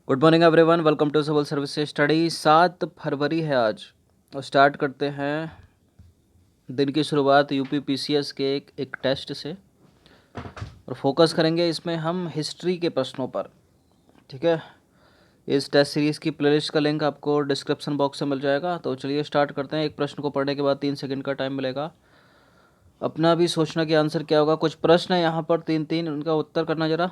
Good morning everyone, welcome to civil service study. 7 फरवरी है आज और स्टार्ट करते हैं दिन की शुरुआत यूपी पीसीएस के एक टेस्ट से और फोकस करेंगे इसमें हम हिस्ट्री के प्रश्नों पर। ठीक है, इस टेस्ट सीरीज़ की प्लेलिस्ट का लिंक आपको डिस्क्रिप्शन बॉक्स में मिल जाएगा। तो चलिए स्टार्ट करते हैं। एक प्रश्न को पढ़ने के बाद 3 सेकंड का टाइम मिलेगा अपना भी सोचना कि आंसर क्या होगा। कुछ प्रश्न है यहाँ पर 3-3, उनका उत्तर करना जरा।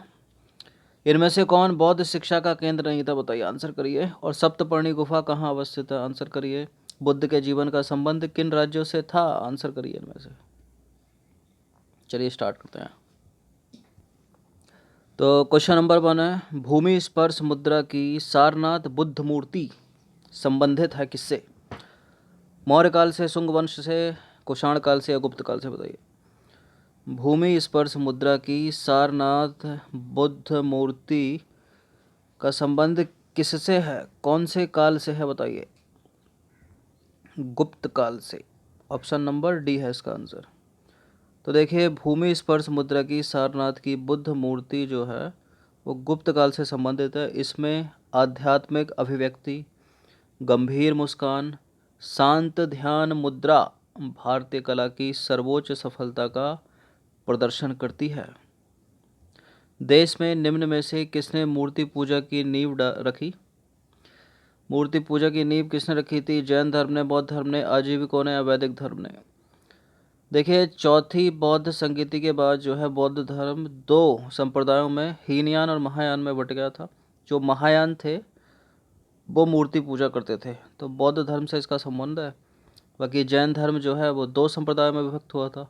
इनमें से कौन बौद्ध शिक्षा का केंद्र नहीं था, बताइए, आंसर करिए। और सप्तपर्णी गुफा कहाँ अवस्थित है, आंसर करिए। बुद्ध के जीवन का संबंध किन राज्यों से था, आंसर करिए इनमें से। चलिए स्टार्ट करते हैं। तो क्वेश्चन नंबर 1 है, भूमि स्पर्श मुद्रा की सारनाथ बुद्ध मूर्ति संबंधित है किससे? मौर्य काल से, शुंग वंश से, कुषाण काल से या गुप्त काल से, बताइए। भूमि स्पर्श मुद्रा की सारनाथ बुद्ध मूर्ति का संबंध किससे है, कौन से काल से है, बताइए। गुप्त काल से। ऑप्शन नंबर डी है इसका आंसर। तो देखिए, भूमि स्पर्श मुद्रा की सारनाथ की बुद्ध मूर्ति जो है वो गुप्त काल से संबंधित है। इसमें आध्यात्मिक अभिव्यक्ति, गंभीर मुस्कान, शांत ध्यान मुद्रा भारतीय कला की सर्वोच्च सफलता का प्रदर्शन करती है। देश में निम्न में से किसने मूर्ति पूजा की नींव रखी? मूर्ति पूजा की नींव किसने रखी थी? जैन धर्म ने, बौद्ध धर्म ने, आजीविकों ने या वैदिक धर्म ने? देखिए, चौथी बौद्ध संगीति के बाद जो है बौद्ध धर्म 2 संप्रदायों में, हीनयान और महायान में बट गया था। जो महायान थे वो मूर्ति पूजा करते थे, तो बौद्ध धर्म से इसका संबंध है। बाकी जैन धर्म जो है वो 2 संप्रदायों में विभक्त हुआ था,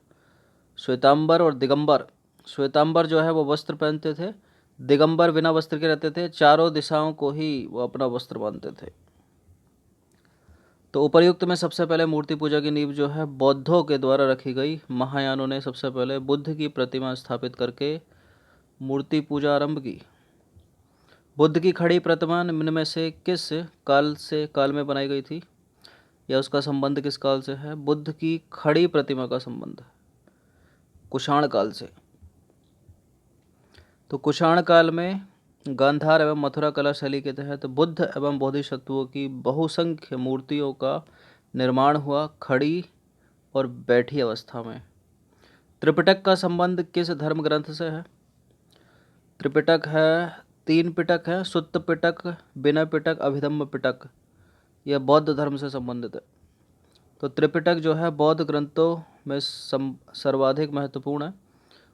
श्वेतांबर और दिगंबर। श्वेतांबर जो है वो वस्त्र पहनते थे, दिगंबर बिना वस्त्र के रहते थे, चारों दिशाओं को ही वो अपना वस्त्र बांधते थे। तो उपर्युक्त में सबसे पहले मूर्ति पूजा की नींव जो है बौद्धों के द्वारा रखी गई। महायानों ने सबसे पहले बुद्ध की प्रतिमा स्थापित करके मूर्ति पूजा आरंभ की। बुद्ध की खड़ी प्रतिमा निम्न में से किस काल में बनाई गई थी, या उसका संबंध किस काल से है? बुद्ध की खड़ी प्रतिमा का संबंध कुषाण काल से। तो कुषाण काल में गांधार एवं मथुरा कला शैली के तहत बुद्ध एवं बोधिसत्वों की बहुसंख्य मूर्तियों का निर्माण हुआ, खड़ी और बैठी अवस्था में। त्रिपिटक का संबंध किस धर्म ग्रंथ से है? त्रिपिटक है, 3 पिटक है, सुत्त पिटक, विनय पिटक, अभिधम्म पिटक। यह बौद्ध धर्म से संबंधित है। तो त्रिपिटक जो है बौद्ध ग्रंथों में सर्वाधिक महत्वपूर्ण है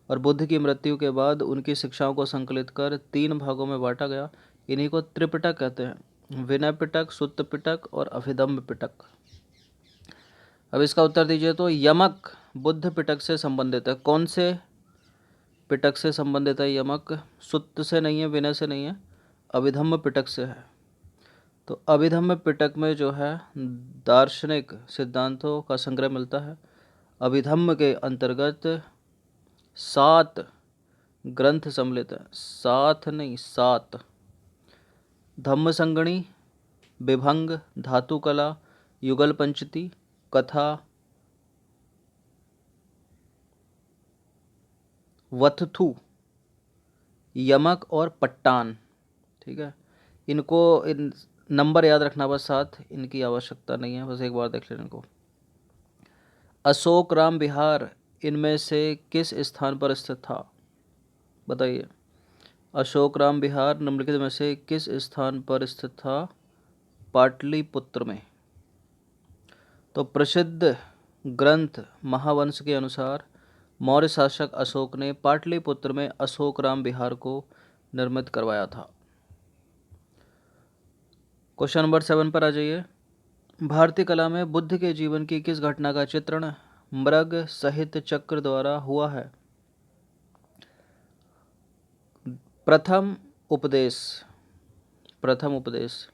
और बुद्ध की मृत्यु के बाद उनकी शिक्षाओं को संकलित कर 3 भागों में बांटा गया। इन्हीं को त्रिपिटक कहते हैं, विनय पिटक, सुत्त पिटक और अभिधम्म पिटक। अब इसका उत्तर दीजिए। तो यमक बुद्ध पिटक से संबंधित है। कौन से पिटक से संबंधित है यमक? सुत्त से नहीं है, विनय से नहीं है, अभिधम्म पिटक से है। तो अभिधम्म पिटक में जो है दार्शनिक सिद्धांतों का संग्रह मिलता है। अभिधम्म के अंतर्गत 7 ग्रंथ सम्मिलित है, 7 नहीं 7। धम्म संगणी, विभंग, धातुकला, युगल पंचती, कथा, वथथु, यमक और पट्टान। ठीक है, इन नंबर याद रखना, बस 7, इनकी आवश्यकता नहीं है, बस एक बार देख लेने को। अशोक राम विहार इनमें से किस स्थान पर स्थित था, बताइए। अशोक राम विहार निम्नलिखित में से किस स्थान पर स्थित था? पाटलिपुत्र में। तो प्रसिद्ध ग्रंथ महावंश के अनुसार मौर्य शासक अशोक ने पाटलिपुत्र में अशोक राम विहार को निर्मित करवाया था। क्वेश्चन नंबर 7 पर आ जाइए। भारतीय कला में बुद्ध के जीवन की किस घटना का चित्रण मृग सहित चक्र द्वारा हुआ है? प्रथम उपदेश। प्रथम उपदेश।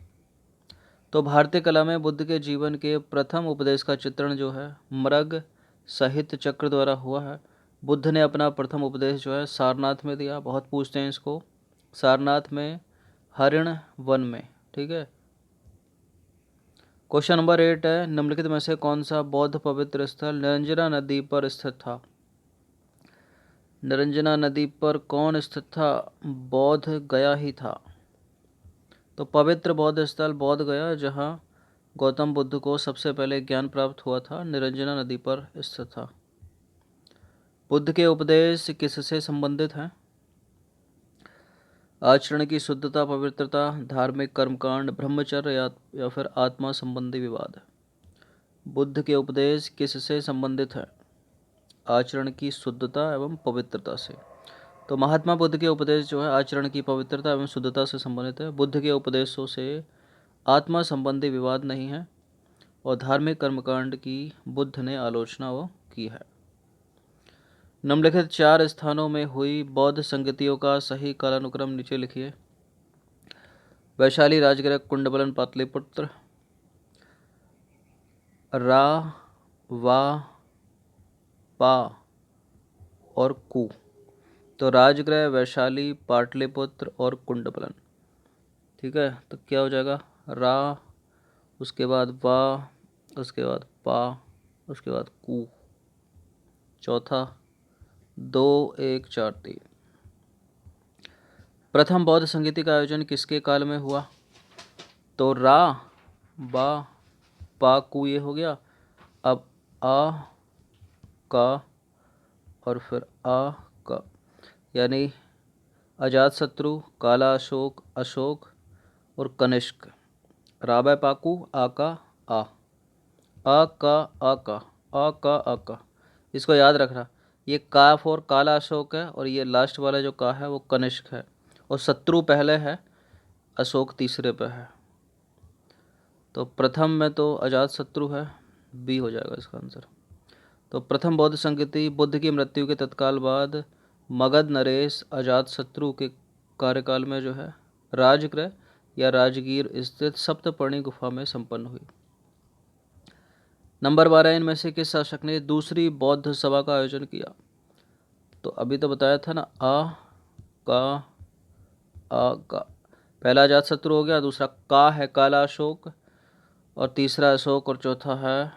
तो भारतीय कला में बुद्ध के जीवन के प्रथम उपदेश का चित्रण जो है मृग सहित चक्र द्वारा हुआ है। बुद्ध ने अपना प्रथम उपदेश जो है सारनाथ में दिया। बहुत पूछते हैं इसको, सारनाथ में, हरिण वन में। ठीक है। क्वेश्चन नंबर 8 है, निम्नलिखित में से कौन सा बौद्ध पवित्र स्थल निरंजना नदी पर स्थित था? निरंजना नदी पर कौन स्थित था? बौद्ध गया ही था। तो पवित्र बौद्ध स्थल बोध गया, जहाँ गौतम बुद्ध को सबसे पहले ज्ञान प्राप्त हुआ था, निरंजना नदी पर स्थित था। बुद्ध के उपदेश किससे संबंधित हैं? आचरण की शुद्धता, पवित्रता, धार्मिक कर्मकांड, ब्रह्मचर्य या फिर आत्मा संबंधी विवाद। बुद्ध के उपदेश किससे संबंधित है? आचरण की शुद्धता एवं पवित्रता से। तो महात्मा बुद्ध के उपदेश जो है आचरण की पवित्रता एवं शुद्धता से संबंधित है। बुद्ध के उपदेशों से आत्मा संबंधी विवाद नहीं है और धार्मिक कर्मकांड की बुद्ध ने आलोचना वो की है। निम्नलिखित 4 स्थानों में हुई बौद्ध संगतियों का सही कालानुक्रम नीचे लिखिए। वैशाली, राजगृह, कुंडबलन, पाटलिपुत्र। रा, वा, पा और कु। तो राजगृह, वैशाली, पाटलिपुत्र और कुंडबलन। ठीक है, तो क्या हो जाएगा? रा, उसके बाद वा, उसके बाद पा, उसके बाद कु। चौथा 2, 1, 4, 3। प्रथम बौद्ध संगीति का आयोजन किसके काल में हुआ? तो रा, बा, पा, कु ये हो गया। अब आ, का और फिर आ, का, यानी अजातशत्रु, काला अशोक, अशोक और कनिष्क। राबा पाकू, आ का आ, आ का आ का, आ का आ का। इसको याद रखना, ये काफ और काला अशोक है और ये लास्ट वाला जो का है वो कनिष्क है और शत्रु पहले है, अशोक तीसरे पे है। तो प्रथम में तो अजातशत्रु है, बी हो जाएगा इसका आंसर। तो प्रथम बौद्ध संगीति बुद्ध की मृत्यु के तत्काल बाद मगध नरेश अजातशत्रु के कार्यकाल में जो है राजगृह या राजगीर स्थित सप्तपर्णी गुफा में संपन्न हुई। नंबर 12, इनमें से किस शासक ने दूसरी बौद्ध सभा का आयोजन किया? तो अभी तो बताया था ना, का आ का। पहला अजातशत्रु हो गया, दूसरा का है काला अशोक और तीसरा अशोक और चौथा है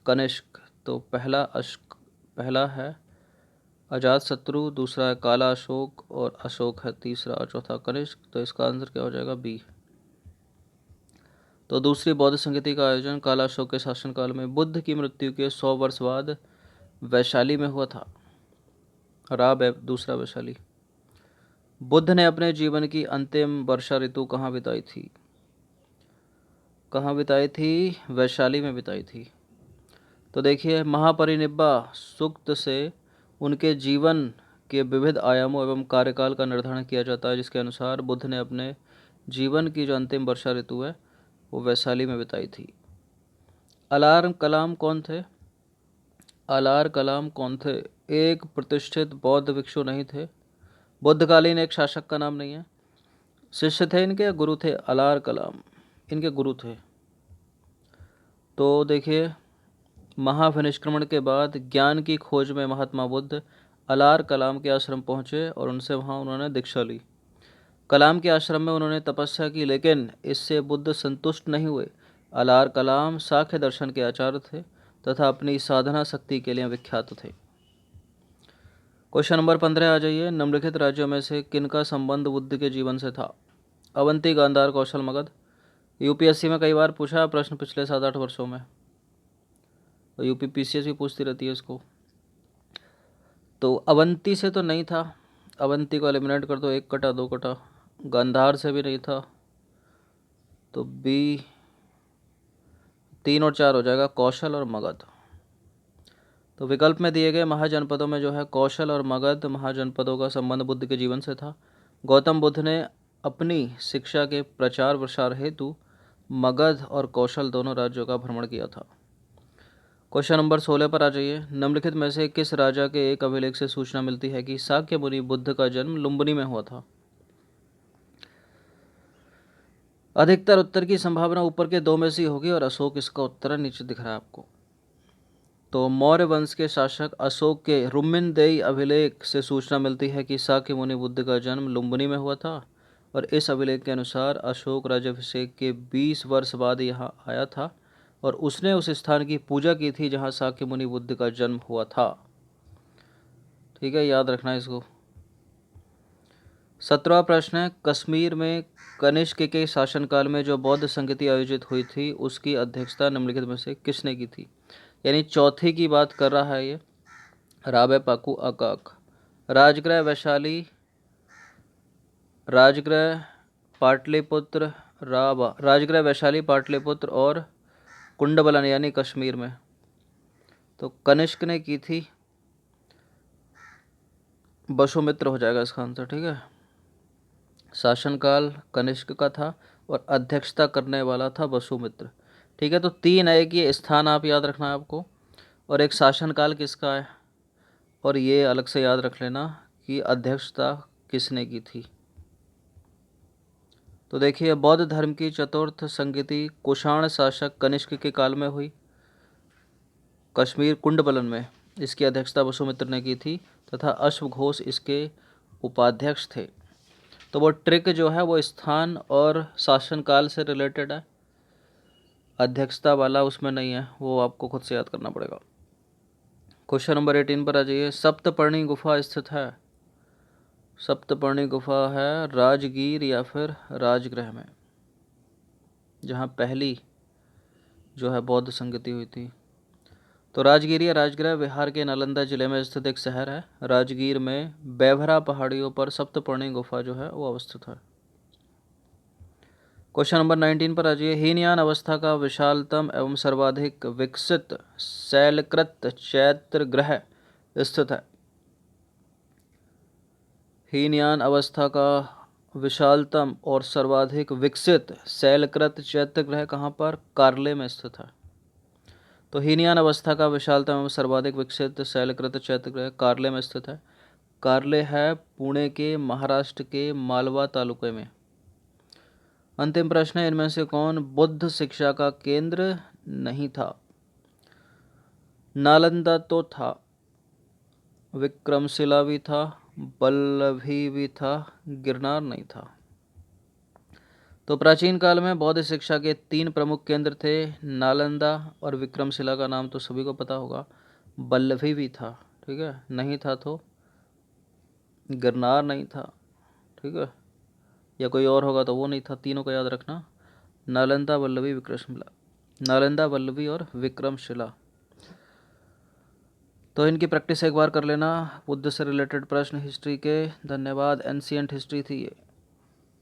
कनिष्क। तो पहला है अजातशत्रु, दूसरा है काला अशोक और अशोक है तीसरा और चौथा कनिष्क। तो इसका आंसर क्या हो जाएगा? बी। तो दूसरी बौद्ध संगीति का आयोजन काला अशोक के शासनकाल में बुद्ध की मृत्यु के 100 वर्ष बाद वैशाली में हुआ था। दूसरा वैशाली। बुद्ध ने अपने जीवन की अंतिम वर्षा ऋतु कहाँ बिताई थी? कहाँ बिताई थी? वैशाली में बिताई थी। तो देखिए, महापरिनिब्बा सूक्त से उनके जीवन के विविध आयामों एवं कार्यकाल का निर्धारण किया जाता है, जिसके अनुसार बुद्ध ने अपने जीवन की जो अंतिम वर्षा ऋतु है वो वैशाली में बिताई थी। अलार कलाम कौन थे? अलार कलाम कौन थे? एक प्रतिष्ठित बौद्ध भिक्षु नहीं थे, बुद्धकालीन एक शासक का नाम नहीं है। शिष्य थे इनके या गुरु थे? अलार कलाम इनके गुरु थे। तो देखिए, महाविनिष्क्रमण के बाद ज्ञान की खोज में महात्मा बुद्ध अलार कलाम के आश्रम पहुँचे और उनसे वहाँ उन्होंने दीक्षा ली। कलाम के आश्रम में उन्होंने तपस्या की, लेकिन इससे बुद्ध संतुष्ट नहीं हुए। अलार कलाम सांख्य दर्शन के आचार्य थे तथा अपनी साधना शक्ति के लिए विख्यात थे। क्वेश्चन नंबर 15 आ जाइए। निम्नलिखित राज्यों में से किनका संबंध बुद्ध के जीवन से था? अवंती, गांधार, कौशल, मगध। यूपीएससी में कई बार पूछा प्रश्न पिछले 7-8 वर्षों में, तो यूपी पीसीएस भी पूछती रहती है इसको। तो अवंती से तो नहीं था, अवंती को एलिमिनेट कर दो, 1 कटा 2 कटा। गांधार से भी नहीं था, तो बी। 3 और 4 हो जाएगा, कौशल और मगध। तो विकल्प में दिए गए महाजनपदों में जो है कौशल और मगध महाजनपदों का संबंध बुद्ध के जीवन से था। गौतम बुद्ध ने अपनी शिक्षा के प्रचार प्रसार हेतु मगध और कौशल दोनों राज्यों का भ्रमण किया था। क्वेश्चन नंबर 16 पर आ जाइए। निम्नलिखित में से किस राजा के एक अभिलेख से सूचना मिलती है कि शाक्य मुनि बुद्ध का जन्म लुम्बिनी में हुआ था? अधिकतर उत्तर की संभावना ऊपर के 2 में से होगी और अशोक इसका उत्तर नीचे दिख रहा है आपको। तो मौर्य वंश के शासक अशोक के रुम्मिनदेई अभिलेख से सूचना मिलती है कि शाक्य मुनि बुद्ध का जन्म लुम्बिनी में हुआ था और इस अभिलेख के अनुसार अशोक राज्याभिषेक के 20 वर्ष बाद यहाँ आया था और उसने उस स्थान की पूजा की थी जहाँ शाक्य मुनि बुद्ध का जन्म हुआ था। ठीक है, याद रखना इसको। 17वां प्रश्न है, कश्मीर में कनिष्क के शासनकाल में जो बौद्ध संगति आयोजित हुई थी उसकी अध्यक्षता निम्नलिखित में से किसने की थी? यानी चौथी की बात कर रहा है ये। राबे पाकू अकाक। राजगृह वैशाली, राजगृह पाटलिपुत्र, राजगृह वैशाली, पाटलिपुत्र और कुंडबलन यानी कश्मीर में। तो कनिष्क ने की थी, वसुमित्र हो जाएगा इसका आंसर, ठीक है। शासनकाल कनिष्क का था और अध्यक्षता करने वाला था वसुमित्र, ठीक है। तो 3 है कि स्थान आप याद रखना है आपको, और एक शासनकाल किसका है, और ये अलग से याद रख लेना कि अध्यक्षता किसने की थी। तो देखिए, बौद्ध धर्म की चतुर्थ संगति कुषाण शासक कनिष्क के काल में हुई, कश्मीर कुंडबलन में। इसकी अध्यक्षता वसुमित्र ने की थी तथा अश्वघोष इसके उपाध्यक्ष थे। तो वो ट्रिक जो है वो स्थान और शासनकाल से रिलेटेड है, अध्यक्षता वाला उसमें नहीं है, वो आपको खुद से याद करना पड़ेगा। क्वेश्चन नंबर 18 पर आ जाइए। सप्तपर्णी गुफा स्थित है, सप्तपर्णी गुफा है राजगीर या फिर राजगृह में, जहाँ पहली जो है बौद्ध संगति हुई थी। तो राजगीर या राजगृह बिहार के नालंदा जिले में स्थित एक शहर है। राजगीर में बेभरा पहाड़ियों पर सप्तपर्णी गुफा जो है वो अवस्थित है। क्वेश्चन नंबर 19 पर आ जाइए। हीनयान अवस्था का विशालतम एवं सर्वाधिक विकसित शैलकृत चैत्र गृह स्थित है। हीनयान अवस्था का विशालतम और सर्वाधिक विकसित शैलकृत चैत्र गृह कहाँ पर? कार्ले में स्थित है। तो हीनयान अवस्था का विशालतम एवं सर्वाधिक विकसित शैलकृत चैत्र गृह कार्ले में स्थित है। कार्ले है पुणे के महाराष्ट्र के मालवा तालुके में। अंतिम प्रश्न है, इनमें से कौन बुद्ध शिक्षा का केंद्र नहीं था? नालंदा तो था, विक्रमशिला भी था, वल्लभी भी था, गिरनार नहीं था। तो प्राचीन काल में बौद्ध शिक्षा के 3 प्रमुख केंद्र थे, नालंदा और विक्रमशिला का नाम तो सभी को पता होगा, वल्लभी भी था, ठीक है, नहीं था तो गिरनार नहीं था, ठीक है, या कोई और होगा तो वो नहीं था। तीनों को याद रखना, नालंदा, वल्लभी, विक्रमशिला, नालंदा, वल्लभी और विक्रमशिला। तो इनकी प्रैक्टिस एक बार कर लेना, बुद्ध से रिलेटेड प्रश्न हिस्ट्री के। धन्यवाद। एंशिएंट हिस्ट्री थी ये।